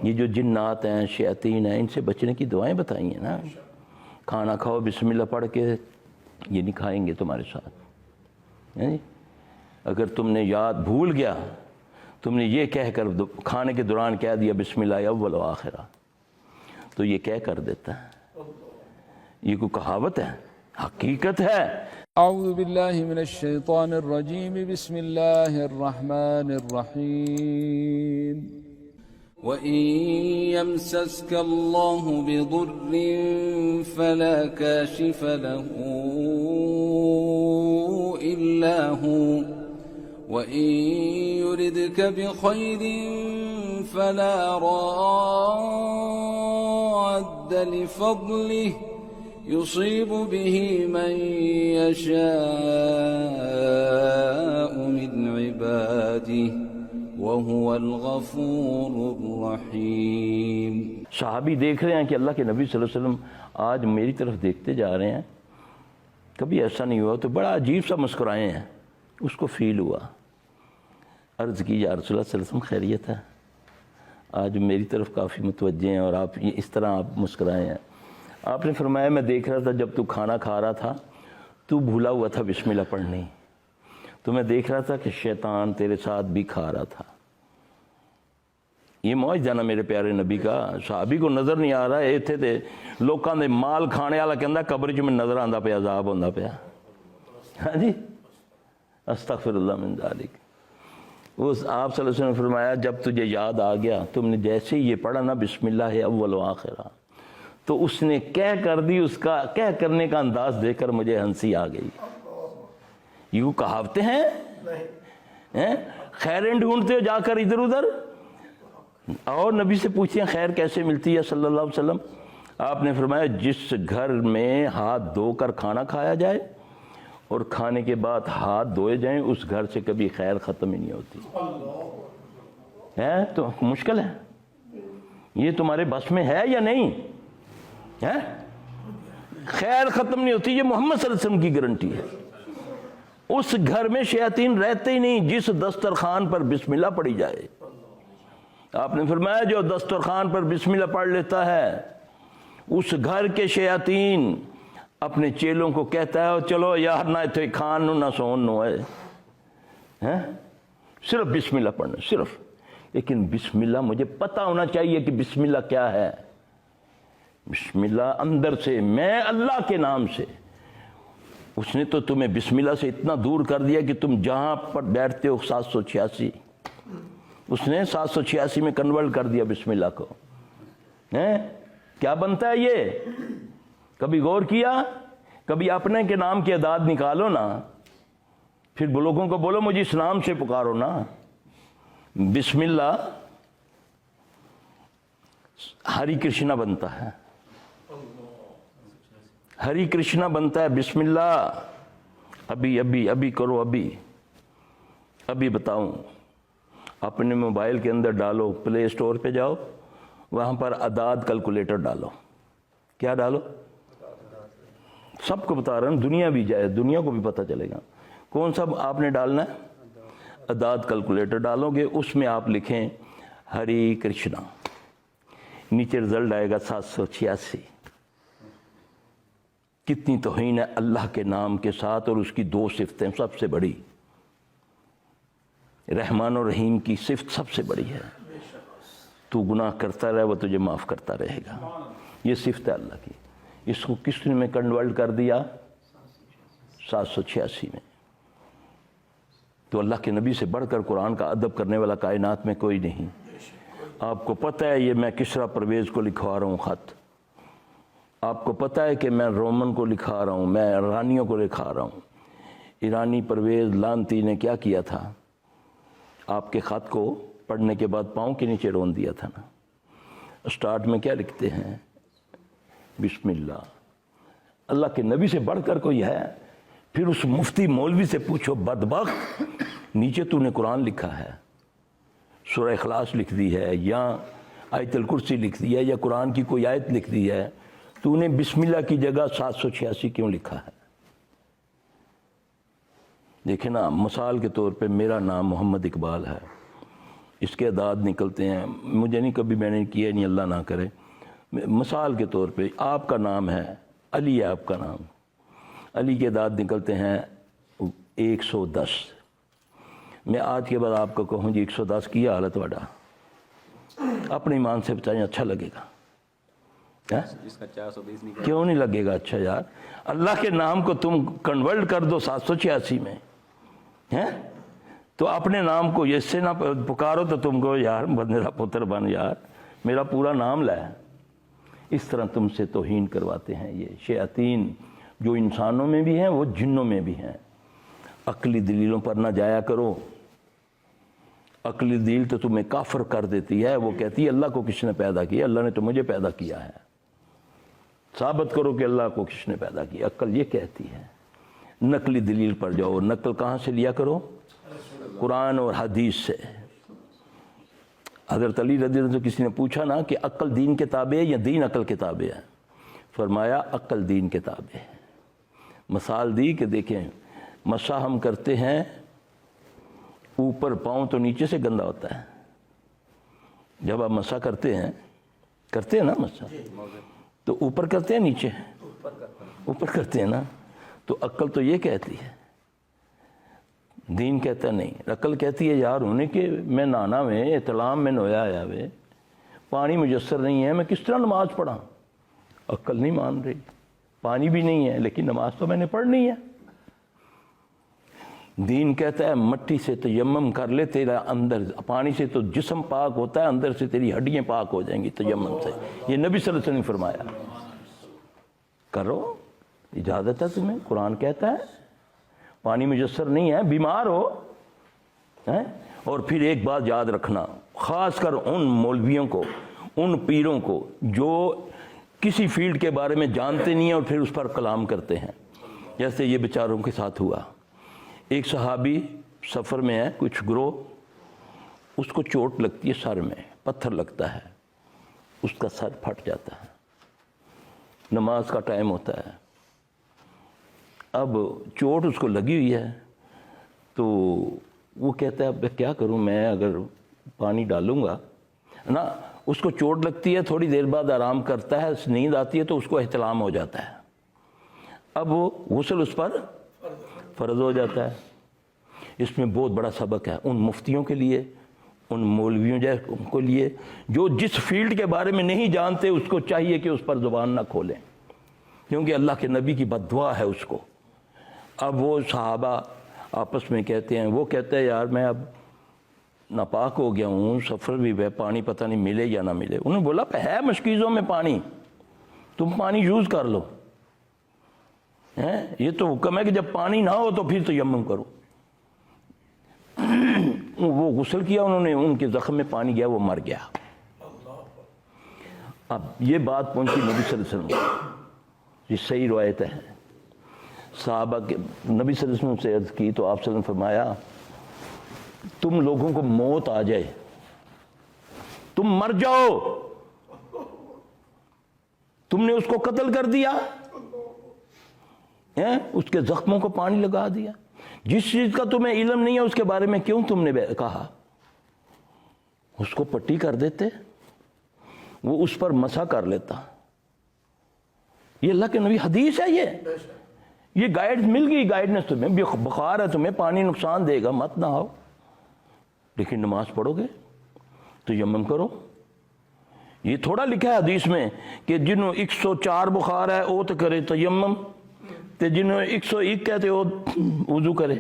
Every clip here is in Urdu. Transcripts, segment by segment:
یہ جو جنات ہیں شیاطین ہیں ان سے بچنے کی دعائیں بتائی ہیں نا. کھانا کھاؤ بسم اللہ پڑھ کے، یہ نہیں کھائیں گے تمہارے ساتھ. اگر تم نے یاد بھول گیا، تم نے یہ کہہ کر کھانے کے دوران کہہ دیا بسم اللہ اول و آخرہ، تو یہ کہہ کر دیتا ہے. یہ کوئی کہاوت ہے، حقیقت ہے. اعوذ باللہ من الشیطان الرجیم بسم اللہ الرحمن الرحیم وَإِن يَمْسَسْكَ اللَّهُ بِضُرٍّ فَلَا كَاشِفَ لَهُ إِلَّا هُوَ وَإِن يُرِدْكَ بِخَيْرٍ فَلَا رَادَّ لِفَضْلِهِ يصيب به من يشاء من عباده وهو الغفور الرحيم. صحابی دیکھ رہے ہیں کہ اللہ کے نبی صلی اللہ علیہ وسلم آج میری طرف دیکھتے جا رہے ہیں، کبھی ایسا نہیں ہوا، تو بڑا عجیب سا مسکرائے ہیں. اس کو فیل ہوا، عرض کی یا رسول اللہ صلی اللہ علیہ وسلم خیریت ہے؟ آج میری طرف کافی متوجہ ہیں اور آپ اس طرح آپ مسکرائے ہیں. آپ نے فرمایا میں دیکھ رہا تھا جب تو کھانا کھا رہا تھا تو بھولا ہوا تھا بسم اللہ پڑھنے، تو میں دیکھ رہا تھا کہ شیطان تیرے ساتھ بھی کھا رہا تھا. یہ معجزہ نا میرے پیارے نبی کا. صحابی کو نظر نہیں آ رہا ہے اتنے تے لوکاں دے مال کھانے والا کہندا قبر چ میں نظر آندا پیا، عذاب ہوندا پیا. ہاں جی، استغفر اللہ من ذالک. اس آپ صلی اللہ علیہ وسلم نے فرمایا جب تجھے یاد آ گیا، تم نے جیسے ہی یہ پڑھا نا بسم اللہ اول و آخرہ، تو اس نے کہہ کر دی، اس کا کہہ کرنے کا انداز دیکھ کر مجھے ہنسی آ گئی. یوں کہاوتیں ہیں، خیریں ڈھونڈتے ہو جا کر ادھر ادھر، اور نبی سے پوچھیں خیر کیسے ملتی ہے صلی اللہ علیہ وسلم. آپ نے فرمایا جس گھر میں ہاتھ دھو کر کھانا کھایا جائے اور کھانے کے بعد ہاتھ دھوئے جائیں، اس گھر سے کبھی خیر ختم ہی نہیں ہوتی. ہے تو مشکل ہے، یہ تمہارے بس میں ہے یا نہیں؟ خیر ختم نہیں ہوتی، یہ محمد صلی اللہ علیہ وسلم کی گارنٹی ہے. اس گھر میں شیاطین رہتے ہی نہیں جس دسترخوان پر بسم اللہ پڑھی جائے. آپ نے فرمایا جو دسترخوان پر بسم اللہ پڑھ لیتا ہے اس گھر کے شیاطین اپنے چیلوں کو کہتا ہے چلو یار نہ تھے کھان نو نہ سون نو ہے، صرف بسم اللہ پڑھنا صرف. لیکن بسم اللہ مجھے پتہ ہونا چاہیے کہ بسم اللہ کیا ہے. بسم اللہ اندر سے، میں اللہ کے نام سے. اس نے تو تمہیں بسم اللہ سے اتنا دور کر دیا کہ تم جہاں پر بیٹھتے ہو 786، اس نے 786 میں کنورٹ کر دیا بسم اللہ کو. کیا بنتا ہے یہ؟ کبھی غور کیا؟ کبھی اپنے کے نام کی اعداد نکالو نا، پھر لوگوں کو بولو مجھے اس نام سے پکارو نا. بسم اللہ ہری کرشنا بنتا ہے، ہری کرشنا بنتا ہے بسم اللہ. ابھی ابھی ابھی کرو، ابھی بتاؤں. اپنے موبائل کے اندر ڈالو، پلے اسٹور پہ جاؤ، وہاں پر اعداد کیلکولیٹر ڈالو. کیا ڈالو؟ سب کو بتا رہا ہوں، دنیا بھی جائے، دنیا کو بھی پتہ چلے گا. کون سا آپ نے ڈالنا ہے؟ اعداد کیلکولیٹر ڈالو گے، اس میں آپ لکھیں ہری کرشنا، نیچے رزلٹ آئے گا 786. کتنی توہین ہے اللہ کے نام کے ساتھ، اور اس کی دو صفتیں سب سے بڑی، رحمان و رحیم کی صفت سب سے بڑی ہے. تو گناہ کرتا رہے وہ تجھے معاف کرتا رہے گا، یہ صفت ہے اللہ کی. اس کو کس نے میں کنورٹ کر دیا؟ 786 میں. تو اللہ کے نبی سے بڑھ کر قرآن کا ادب کرنے والا کائنات میں کوئی نہیں. آپ کو پتہ ہے یہ میں کسرا پرویز کو لکھوا رہا ہوں خط، آپ کو پتہ ہے کہ میں رومن کو لکھا رہا ہوں، میں ایرانیوں کو لکھا رہا ہوں. ایرانی پرویز لانتی نے کیا کیا تھا؟ آپ کے خط کو پڑھنے کے بعد پاؤں کے نیچے رون دیا تھا نا. اسٹارٹ میں کیا لکھتے ہیں؟ بسم اللہ. اللہ کے نبی سے بڑھ کر کوئی ہے؟ پھر اس مفتی مولوی سے پوچھو بدبخت، نیچے تو نے قرآن لکھا ہے، سورہ اخلاص لکھ دی ہے، یا آیت الکرسی لکھ دی ہے، یا قرآن کی کوئی آیت لکھ دی ہے، تو نے بسم اللہ کی جگہ 786 کیوں لکھا ہے؟ دیکھیں نا، مثال کے طور پہ میرا نام محمد اقبال ہے، اس کے اعداد نکلتے ہیں، مجھے نہیں، کبھی میں نے کیا نہیں، اللہ نہ کرے۔ مثال کے طور پہ آپ کا نام ہے علی، ہے آپ کا نام، علی کے اعداد نکلتے ہیں 110۔ میں آج کے بعد آپ کو کہوں جی 110 کیا حالت واڈا، اپنی ایمان سے بتائیں اچھا لگے گا؟ اس کا 420 نکل کیوں نہیں لگے گا اچھا یار؟ اللہ کے نام کو تم کنورٹ کر دو 786 میں، ہیں تو اپنے نام کو اس سے نہ پکارو تو تم کو یار میرا پتر بن، یار میرا پورا نام لے۔ اس طرح تم سے توہین کرواتے ہیں یہ شیاطین، جو انسانوں میں بھی ہیں وہ جنوں میں بھی ہیں۔ عقلی دلیلوں پر نہ جایا کرو، عقلی دلیل تو تمہیں کافر کر دیتی ہے۔ وہ کہتی ہے اللہ کو کس نے پیدا کیا؟ اللہ نے تو مجھے پیدا کیا ہے، ثابت کرو کہ اللہ کو کس نے پیدا کیا۔ عقل یہ کہتی ہے۔ نقلی دلیل پر جاؤ، نقل کہاں سے لیا کرو؟ قرآن اور حدیث سے۔ حضرت علی رضی اللہ عنہ سے کسی نے پوچھا نا کہ عقل دین کتاب ہے یا دین عقل کتاب ہے؟ فرمایا عقل دین کتاب ہے۔ مثال دی کہ دیکھیں مسح ہم کرتے ہیں، اوپر پاؤں تو نیچے سے گندا ہوتا ہے۔ جب آپ مسح کرتے ہیں نا مسح، تو اوپر کرتے ہیں نیچے؟ اوپر کرتے ہیں نا۔ تو عقل تو یہ کہتی ہے، دین کہتا نہیں۔ عقل کہتی ہے یار ہونے کہ میں نانا میں احتلام میں نویا ہے وے، پانی میسر نہیں ہے، میں کس طرح نماز پڑھا؟ عقل نہیں مان رہی، پانی بھی نہیں ہے لیکن نماز تو میں نے پڑھنی ہے۔ دین کہتا ہے مٹی سے تیمم کر لے، تیرا اندر پانی سے تو جسم پاک ہوتا ہے، اندر سے تیری ہڈیاں پاک ہو جائیں گی تیمم سے۔ یہ نبی صلی اللہ علیہ وسلم نے فرمایا۔ کرو، اجازت ہے تمہیں، قرآن کہتا ہے۔ پانی میسر نہیں ہے، بیمار ہو، اور پھر ایک بات یاد رکھنا، خاص کر ان مولویوں کو، ان پیروں کو جو کسی فیلڈ کے بارے میں جانتے نہیں ہیں اور پھر اس پر کلام کرتے ہیں، جیسے یہ بیچاروں کے ساتھ ہوا۔ ایک صحابی سفر میں ہے، کچھ گروہ، اس کو چوٹ لگتی ہے سر میں، پتھر لگتا ہے، اس کا سر پھٹ جاتا ہے، نماز کا ٹائم ہوتا ہے۔ اب چوٹ اس کو لگی ہوئی ہے تو وہ کہتا ہے اب کیا کروں میں، اگر پانی ڈالوں گا نا، اس کو چوٹ لگتی ہے، تھوڑی دیر بعد آرام کرتا ہے، نیند آتی ہے تو اس کو احتلام ہو جاتا ہے۔ اب وہ غسل اس پر فرض ہو جاتا ہے۔ اس میں بہت بڑا سبق ہے ان مفتیوں کے لیے، ان مولویوں کے لیے جو جس فیلڈ کے بارے میں نہیں جانتے، اس کو چاہیے کہ اس پر زبان نہ کھولیں، کیونکہ اللہ کے نبی کی بد دعا ہے اس کو۔ اب وہ صحابہ آپس میں کہتے ہیں، وہ کہتے ہیں یار میں اب ناپاک ہو گیا ہوں، سفر بھی ہے، پانی پتہ نہیں ملے یا نہ ملے۔ انہوں نے بولا ہے مشکیزوں میں پانی، تم پانی یوز کر لو، یہ تو حکم ہے کہ جب پانی نہ ہو تو پھر تیمم کرو۔ وہ غسل کیا انہوں نے، ان کے زخم میں پانی گیا، وہ مر گیا۔ اب یہ بات پہنچی نبی صلی اللہ علیہ وسلم، یہ صحیح روایت ہے۔ صحابہ کے نبی صلی اللہ علیہ وسلم سے عرض کی تو آپ صلی اللہ علیہ وسلم نے فرمایا تم لوگوں کو موت آ جائے، تم مر جاؤ، تم نے اس کو قتل کر دیا، اس کے زخموں کو پانی لگا دیا، جس چیز کا تمہیں علم نہیں ہے اس کے بارے میں کیوں تم نے کہا؟ اس کو پٹی کر دیتے، وہ اس پر مسح کر لیتا۔ یہ اللہ کے نبی حدیث ہے، یہ گائیڈ مل گئی، گائیڈنس تمہیں، بخار ہے تمہیں، پانی نقصان دے گا، مت نہ آؤ، لیکن نماز پڑھو گے تو یمم کرو۔ یہ تھوڑا لکھا ہے حدیث میں کہ جنہوں 104 بخار ہے وہ تو کرے تیمم، تے جنہوں 101 کہتے ہو وضو کرے۔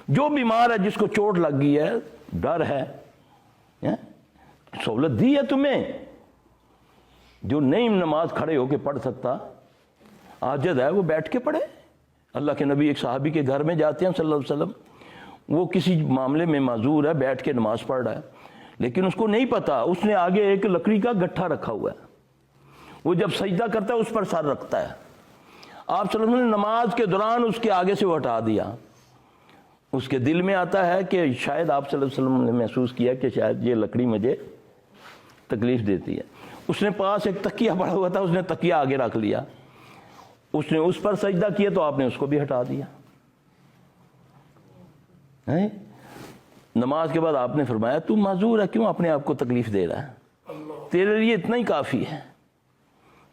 جو بیمار ہے، جس کو چوٹ لگ گئی ہے، ڈر ہے، سہولت دی ہے تمہیں۔ جو نہیں نماز کھڑے ہو کے پڑھ سکتا، عاجز ہے، وہ بیٹھ کے پڑھے۔ اللہ کے نبی ایک صحابی کے گھر میں جاتے ہیں صلی اللہ علیہ وسلم، وہ کسی معاملے میں معذور ہے، بیٹھ کے نماز پڑھ رہا ہے، لیکن اس کو نہیں پتا، اس نے آگے ایک لکڑی کا گٹھا رکھا ہوا ہے، وہ جب سجدہ کرتا ہے اس پر سر رکھتا ہے۔ آپ صلی اللہ علیہ وسلم نے نماز کے دوران اس کے آگے سے وہ ہٹا دیا۔ اس کے دل میں آتا ہے کہ شاید آپ صلی اللہ علیہ وسلم نے محسوس کیا کہ شاید یہ لکڑی مجھے تکلیف دیتی ہے۔ اس نے پاس ایک تکیہ پڑا ہوا تھا، اس نے تکیہ آگے رکھ لیا، اس نے اس پر سجدہ کیا تو آپ نے اس کو بھی ہٹا دیا۔ نماز کے بعد آپ نے فرمایا تو معذور ہے، کیوں اپنے آپ کو تکلیف دے رہا ہے، تیرے لیے اتنا ہی کافی ہے،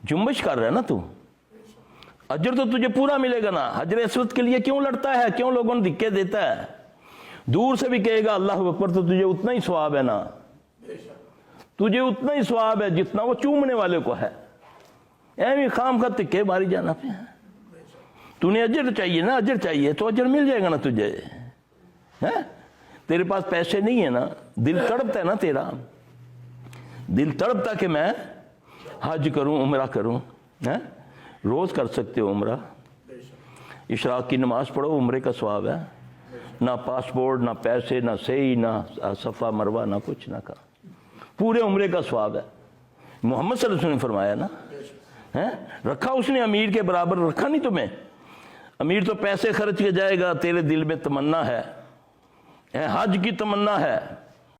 جنبش کر رہا ہے نا تو، اجر تو تجھے پورا ملے گا نا، حجر اسود کے لیے کیوں لڑتا ہے، کیوں لوگوں نے دھکے دیتا ہے، دور سے بھی کہے گا اللہ اکبر تو تجھے اتنا ہی ثواب ہے نا، تجھے اتنا ہی ثواب ہے جتنا وہ چومنے والے کو ہے، ایویں خام خواہ دھکے ماری جانا پہ، تو نے اجر چاہیے نا، اجر چاہیے تو اجر مل جائے گا نا تجھے، تیرے پاس پیسے نہیں ہے نا، دل تڑپتا ہے نا، تیرا دل تڑپتا کہ میں حج کروں، عمرہ کروں، روز کر سکتے ہو عمرہ، اشراق کی نماز پڑھو، عمرے کا ثواب ہے، نہ پاسپورٹ، نہ پیسے، نہ صحیح، نہ صفا مروہ، نہ کچھ نہ کہا، پورے عمرے کا ثواب ہے، محمد صلی اللہ علیہ وسلم نے فرمایا نا، رکھا اس نے امیر کے برابر رکھا نہیں تمہیں، امیر تو پیسے خرچ کے جائے گا، تیرے دل میں تمنا ہے، حج کی تمنا ہے،